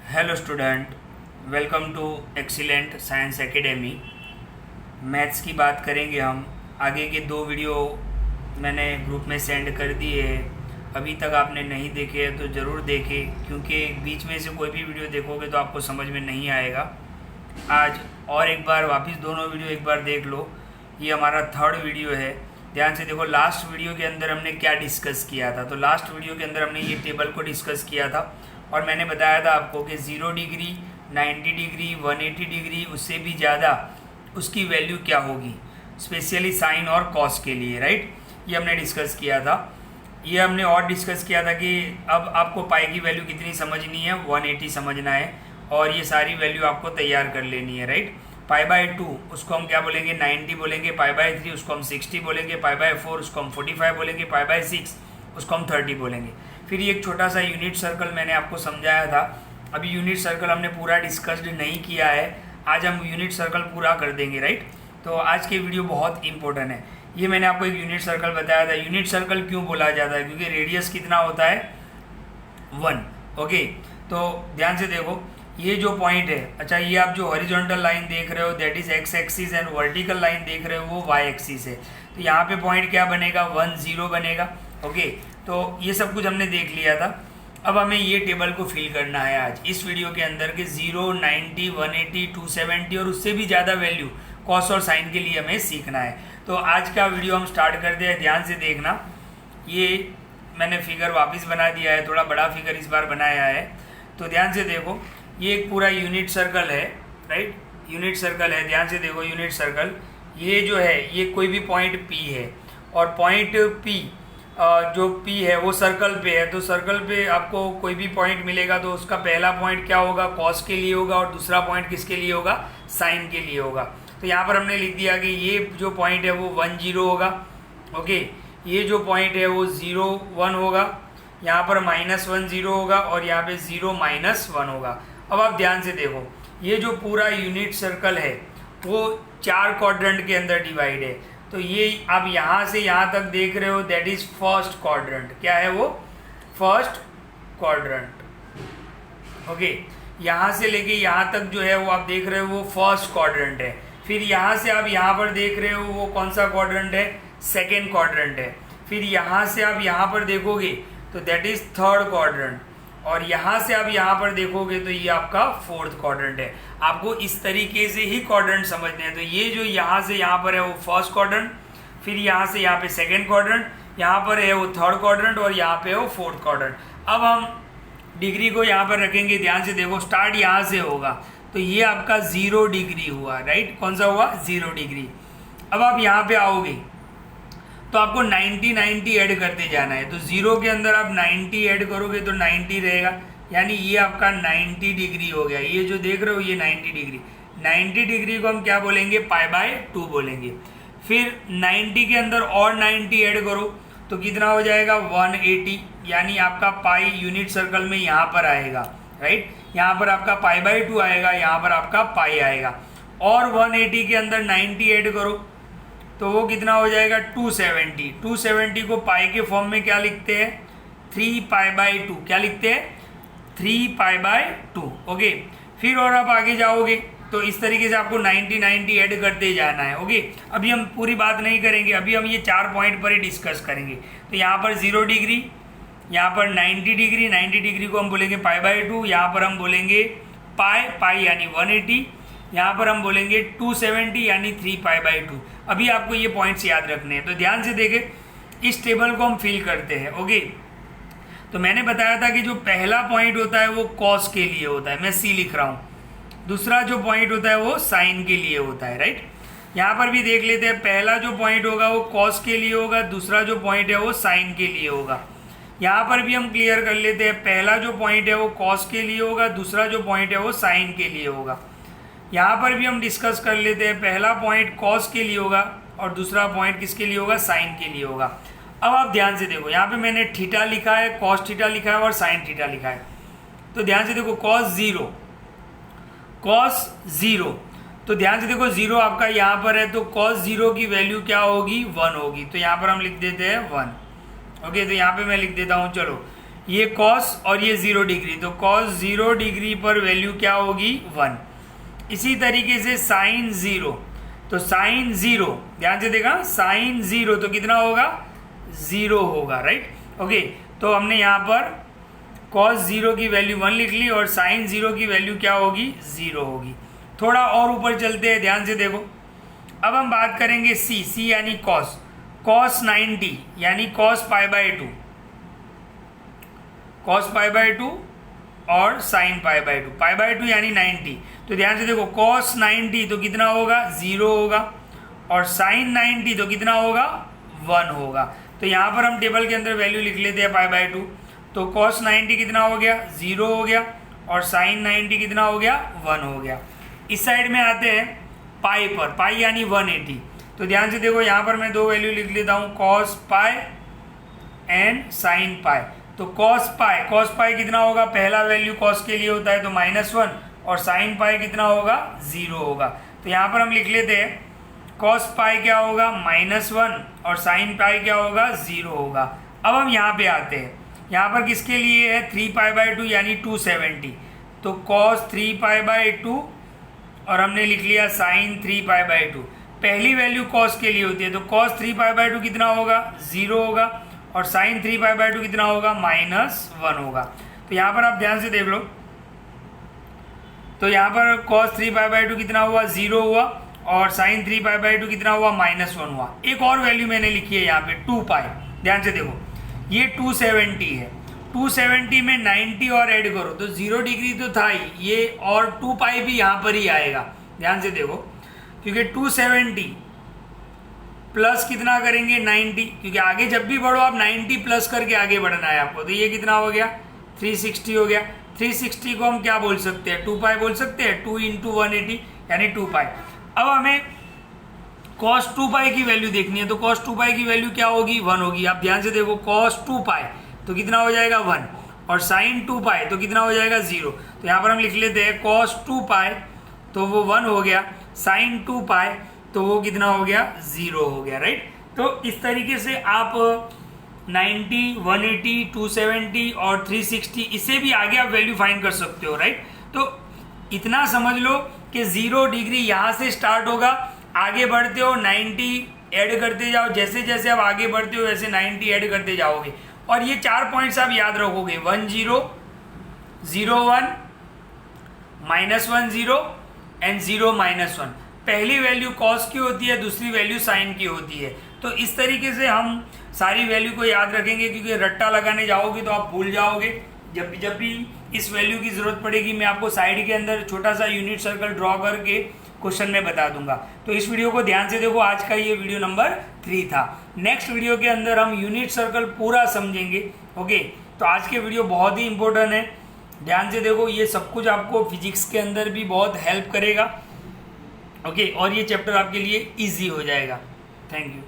Hello student, welcome to Excellent Science Academy. Maths की बात करेंगे हम। आगे के 2 वीडियो मैंने ग्रुप में सेंड कर दिए है। अभी तक आपने नहीं देखे हैं तो ज़रूर देखें, क्योंकि बीच में से कोई भी वीडियो देखोगे तो आपको समझ में नहीं आएगा। आज और एक बार वापस दोनों वीडियो एक बार देख लो। ये हमारा 3rd वीडियो है। ध्यान से देखो, लास्ट वीडियो के अंदर हमने क्या डिस्कस किया था। तो लास्ट वीडियो के अंदर हमने ये टेबल को डिस्कस किया था और मैंने बताया था आपको कि 0 डिग्री, 90 डिग्री, 180 डिग्री, उससे भी ज़्यादा उसकी वैल्यू क्या होगी, स्पेशली साइन और कॉस के लिए, राइट। ये हमने डिस्कस किया था। ये हमने और डिस्कस किया था कि अब आपको पाई की वैल्यू कितनी समझनी है, 180 समझना है और ये सारी वैल्यू आपको तैयार कर लेनी है, राइट। π/2 उसको हम क्या बोलेंगे, 90 बोलेंगे। π/3 उसको हम 60 बोलेंगे। π/4 उसको हम 45 बोलेंगे। π/6 उसको हम 30 बोलेंगे। फिर एक छोटा सा यूनिट सर्कल मैंने आपको समझाया था। अभी यूनिट सर्कल हमने पूरा डिस्कस्ड नहीं किया है, आज हम यूनिट सर्कल पूरा कर देंगे, राइट। तो आज के वीडियो बहुत इंपॉर्टेंट है। ये मैंने आपको एक यूनिट सर्कल बताया था। यूनिट सर्कल क्यों बोला जाता है, क्योंकि रेडियस कितना होता है, 1। ओके, तो ध्यान से देखो, ये जो पॉइंट है, अच्छा ये आप जो हॉरिजॉन्टल लाइन देख रहे हो that is x axis and vertical line देख रहे हो वो वाई एक्सिस है। तो यहाँ पे पॉइंट क्या बनेगा, 1 0 बनेगा। ओके, तो ये सब कुछ हमने देख लिया था। अब हमें ये टेबल को फिल करना है आज इस वीडियो के अंदर के 0, 90, 180, 270 और उससे भी ज़्यादा वैल्यू कॉस और साइन के लिए हमें सीखना है। तो आज का वीडियो हम स्टार्ट करते हैं। ध्यान से देखना, ये मैंने फिगर वापस बना दिया है, थोड़ा बड़ा फिगर इस बार बनाया है। तो ध्यान से देखो, ये एक पूरा यूनिट सर्कल है, राइट। यूनिट सर्कल है, ध्यान से देखो, यूनिट सर्कल ये जो है ये कोई भी पॉइंट P है और पॉइंट P जो P है वो सर्कल पे है। तो सर्कल पे आपको कोई भी पॉइंट मिलेगा तो उसका पहला पॉइंट क्या होगा, कॉस के लिए होगा और दूसरा पॉइंट किसके लिए होगा, साइन के लिए होगा। तो यहाँ पर हमने लिख दिया कि ये जो पॉइंट है वो 1 0 होगा। ओके, ये जो पॉइंट है वो 0 1 होगा, यहाँ पर -1 0 होगा और यहाँ पे 0 -1 होगा। अब आप ध्यान से देखो, ये जो पूरा यूनिट सर्कल है वो 4 क्वाड्रेंट के अंदर डिवाइड है। तो ये आप यहाँ से यहाँ तक देख रहे हो दैट इज फर्स्ट क्वाड्रेंट। क्या है वो, फर्स्ट क्वाड्रेंट। ओके, यहाँ से लेके यहाँ तक जो है वो आप देख रहे हो वो फर्स्ट क्वाड्रेंट है। फिर यहाँ से आप यहाँ पर देख रहे हो वो कौन सा क्वाड्रेंट है, सेकेंड क्वाड्रेंट है। फिर यहाँ से आप यहाँ पर देखोगे तो दैट इज थर्ड क्वाड्रेंट और यहाँ से आप यहाँ पर देखोगे तो ये आपका 4th क्वाड्रेंट है। आपको इस तरीके से ही क्वाड्रेंट समझने हैं। तो ये जो यहाँ से यहाँ पर है वो फर्स्ट क्वाड्रेंट, फिर यहाँ से यहाँ पे सेकेंड क्वाड्रेंट, यहाँ पर है वो 3rd क्वाड्रेंट और यहाँ पे है वो 4th क्वाड्रेंट। अब हम डिग्री को यहाँ पर रखेंगे। ध्यान से देखो, स्टार्ट यहाँ से होगा तो ये आपका 0 डिग्री हुआ, राइट। कौन सा हुआ, 0 डिग्री। अब आप यहाँ पे आओगे तो आपको 90 90 ऐड करते जाना है। तो 0 के अंदर आप 90 ऐड करोगे तो 90 रहेगा, यानी ये आपका 90 डिग्री हो गया। ये जो देख रहे हो ये 90 डिग्री। 90 डिग्री को हम क्या बोलेंगे, π/2 बोलेंगे। फिर 90 के अंदर और 90 ऐड करो तो कितना हो जाएगा, 180, यानी आपका पाई यूनिट सर्कल में यहाँ पर आएगा, राइट। यहाँ पर आपका π/2 आएगा, यहाँ पर आपका पाई आएगा। और 180 के अंदर 90 ऐड करो तो वो कितना हो जाएगा, 270। 270 को पाई के फॉर्म में क्या लिखते हैं, 3π/2। क्या लिखते हैं, 3π/2। ओके, फिर और आप आगे जाओगे तो इस तरीके से आपको 90 90 ऐड करते जाना है। ओके, अभी हम पूरी बात नहीं करेंगे, अभी हम ये 4 पॉइंट पर ही डिस्कस करेंगे। तो यहाँ पर 0 डिग्री, यहाँ पर 90 डिग्री, 90 डिग्री को हम बोलेंगे π/2, यहाँ पर हम बोलेंगे पाई यानी 180, यहाँ पर हम बोलेंगे 270 यानी 3π/2। अभी आपको ये पॉइंट्स याद रखने हैं। तो ध्यान से देखें, इस टेबल को हम फिल करते हैं। ओके, तो मैंने बताया था कि जो पहला पॉइंट होता है वो कॉस के लिए होता है, मैं C लिख रहा हूँ। दूसरा जो पॉइंट होता है वो साइन के लिए होता है, राइट। यहाँ पर भी देख लेते हैं, पहला जो पॉइंट होगा वो कॉस के लिए होगा, दूसरा जो पॉइंट है वो साइन के लिए होगा। यहाँ पर भी हम क्लियर कर लेते हैं, पहला जो पॉइंट है वो कॉस के लिए होगा, दूसरा जो पॉइंट है वो साइन के लिए होगा। यहाँ पर भी हम डिस्कस कर लेते हैं, पहला पॉइंट कॉस के लिए होगा और दूसरा पॉइंट किसके लिए होगा, साइन के लिए होगा। अब आप ध्यान से देखो, यहाँ पे मैंने थीटा लिखा है, कॉस थीटा लिखा है और साइन थीटा लिखा है। तो ध्यान से देखो, cos 0, तो ध्यान से देखो 0 आपका यहाँ पर है तो cos 0 की वैल्यू क्या होगी, 1 होगी। तो यहाँ पर हम लिख देते हैं 1। ओके, तो यहाँ पे मैं लिख देता हूँ, चलो ये कॉस और ये 0 डिग्री, तो कॉस 0 डिग्री पर वैल्यू क्या होगी 1। इसी तरीके से साइन 0, तो साइन 0 ध्यान से देखा, साइन 0 तो कितना होगा 0 होगा, राइट। ओके, तो हमने यहाँ पर कॉस 0 की वैल्यू 1 लिख ली और साइन 0 की वैल्यू क्या होगी 0 होगी। थोड़ा और ऊपर चलते हैं, ध्यान से देखो। अब हम बात करेंगे सी यानी कॉस, कॉस 90 यानी cos pi by 2, cos pi by 2 और sine pi by 2, pi by 2 यानी 90। तो ध्यान से देखो, कॉस 90 तो कितना होगा 0 होगा और साइन 90 तो कितना होगा 1 होगा। तो यहाँ पर हम टेबल के अंदर वैल्यू लिख लेते हैं पाई बाय 2, तो कॉस 90 कितना हो गया 0 हो गया और साइन 90 कितना हो गया 1 हो गया। इस साइड में आते हैं पाई पर, पाई यानी 180। तो ध्यान से देखो, यहाँ पर मैं दो वैल्यू लिख लेता हूँ, cos pi and sine pi. तो कॉस पाई कितना होगा, पहला वैल्यू कॉस के लिए होता है तो -1 और साइन पाई कितना होगा 0 होगा। तो यहाँ पर हम लिख लेते हैं कॉस पाई क्या होगा -1 और साइन पाई क्या होगा 0 होगा। अब हम यहाँ पे आते हैं, यहाँ पर किसके लिए है 3 पाई बाय 2 यानी 270, तो कॉस 3 पाई बाय 2 और हमने लिख लिया साइन 3 पाई बाय 2। पहली वैल्यू कॉस के लिए होती है, तो कॉस 3 पाई बाय 2 कितना होगा 0 होगा और साइन 3 पाई बाय 2 कितना होगा -1 होगा। तो यहाँ पर आप ध्यान से देख लो, तो यहाँ पर कॉस 3 पाई बाय 2 कितना हुआ 0 हुआ और साइन 3 पाई बाय 2 कितना हुआ -1 हुआ। एक और वैल्यू मैंने लिखी है यहाँ पे 2 पाई, ध्यान से देखो ये 270 है, 270 में 90 और ऐड करो तो 0 डिग्री तो था ही ये, और 2 पाई भी यहाँ पर ही आएगा। ध्यान से देखो, क्योंकि 270 प्लस कितना करेंगे 90, क्योंकि आगे जब भी बढ़ो आप 90 प्लस करके आगे बढ़ना है आपको। तो ये कितना हो गया 360 हो गया। 360 को हम क्या बोल सकते हैं 2 पाई बोल सकते हैं, 2 × 180 यानी 2 पाई। अब हमें cos 2 पाई की वैल्यू देखनी है, तो cos 2 पाई की वैल्यू क्या होगी 1 होगी। आप ध्यान से देखो, cos 2 पाई तो कितना हो जाएगा 1 और sin 2 पाई तो कितना हो जाएगा 0। तो यहाँ पर हम लिख लेते हैं cos 2 पाई तो वो 1 हो गया, sin 2 पाई तो वो कितना हो गया 0 हो गया, राइट। तो इस तरीके से आप 90, 180, 270 और 360 इससे भी आगे आप वैल्यू फाइंड कर सकते हो, राइट। तो इतना समझ लो कि 0 डिग्री यहाँ से स्टार्ट होगा, आगे बढ़ते हो 90 ऐड करते जाओ, जैसे जैसे आप आगे बढ़ते हो वैसे 90 ऐड करते जाओगे। और ये 4 पॉइंट्स आप याद रखोगे 10, 01, -10 एंड 0 -1। पहली वैल्यू कॉस की होती है, दूसरी वैल्यू साइन की होती है। तो इस तरीके से हम सारी वैल्यू को याद रखेंगे, क्योंकि रट्टा लगाने जाओगे तो आप भूल जाओगे। जब भी इस वैल्यू की जरूरत पड़ेगी मैं आपको साइड के अंदर छोटा सा यूनिट सर्कल ड्रॉ करके क्वेश्चन में बता दूंगा। तो इस वीडियो को ध्यान से देखो, आज का ये वीडियो नंबर 3 था। नेक्स्ट वीडियो के अंदर हम यूनिट सर्कल पूरा समझेंगे। ओके, तो आज के वीडियो बहुत ही इंपॉर्टेंट है, ध्यान से देखो, ये सब कुछ आपको फिजिक्स के अंदर भी बहुत हेल्प करेगा। ओके, और ये चैप्टर आपके लिए ईजी हो जाएगा। Thank you.